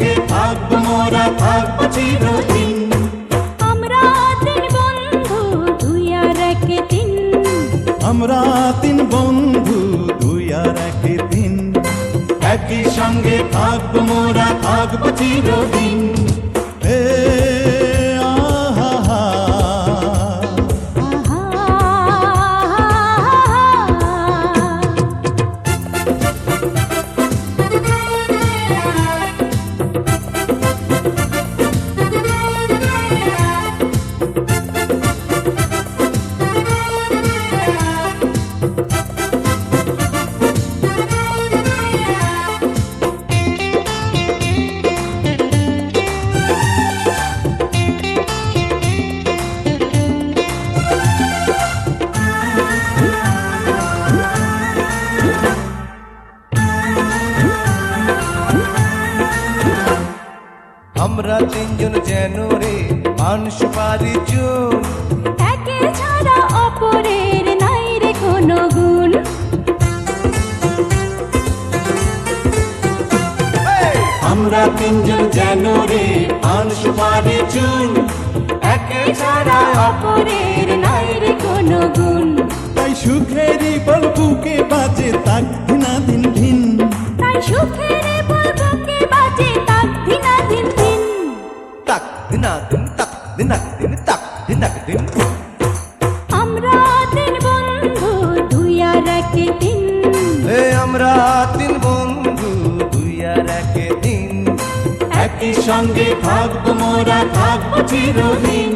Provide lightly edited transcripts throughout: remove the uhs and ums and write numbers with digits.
সঙ্গে থাকবো মোরা, থাকবো চিরদিন। আমরা তিন বন্ধু দুই আর এক দিন, আমরা তিন বন্ধু দুই আর এক দিন, একই সঙ্গে থাকবো মোরা, থাকবো চিরদিন। এ আহা হা, আমরা তিনজন যেন রে পান সুপারি চুন, একে ছাড়া অপরের নাই রে কোনো গুণ। আমরা তিনজন যেন রে পান সুপারি চুন, একে ছাড়া অপরের নাই রে কোনো গুণ। তাই সুখেরই বল বুকে বাজে তাক দিনাদিন ভিন, তাই সুখের বলবকে বাজে তাক দিনাদিন দিন। তাক দিনা দিন, তাক দিনাক দিন, তাক দিনাক দিন। আমরা তিন বন্ধু দুই আর এক দিন, আমরা তিন বন্ধু দুই আর এক দিন, একই সঙ্গে থাকবো মোরা, থাকবো চিরদিন।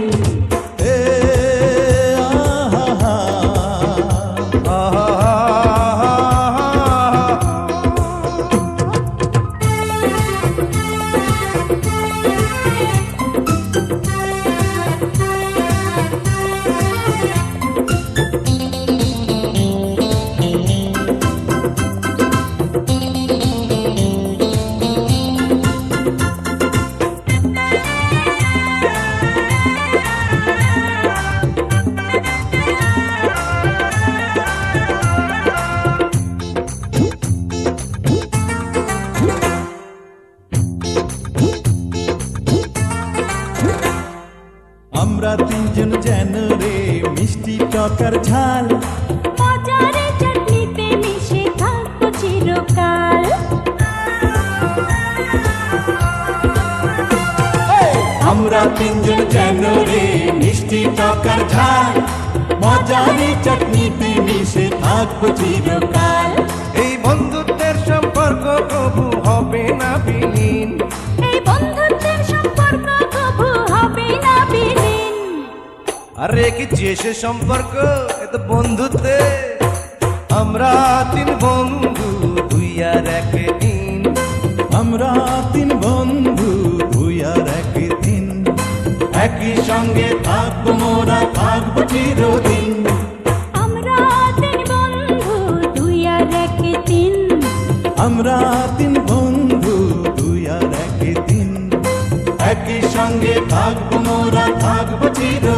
এ আহা হা, আমরা তিনজন যেন রে মিষ্টি টকার ঝাল, মজারে চাটনিতে মিশে থাকবো চিরকাল। আমরা তিনজন যেন রে মিষ্টি টকার ঝাল, মজারি চাটনিতে মিশে থাকবো চিরকাল। এই বন্ধুত্বের সম্পর্ক কবু হবে না বিলীন, এই বন্ধুত্বের সম্পর্ক কবু হবে না বিলীন। আরে কি যে সে সম্পর্ক, এ তো বন্ধুত্বে। আমরা তিন বন্ধু দুই আর এক দিন, আমরা তিন বন্ধু দুই আর এক দিন, একই সঙ্গে থাকবো মোরা, থাকবো চিরদিন। আমরা তিন বন্ধু দুই আর এক দিন, আমরা তিন বন্ধু দুই আর এক দিন, একই সঙ্গে থাকবো মোরা, থাকবো চিরদিন।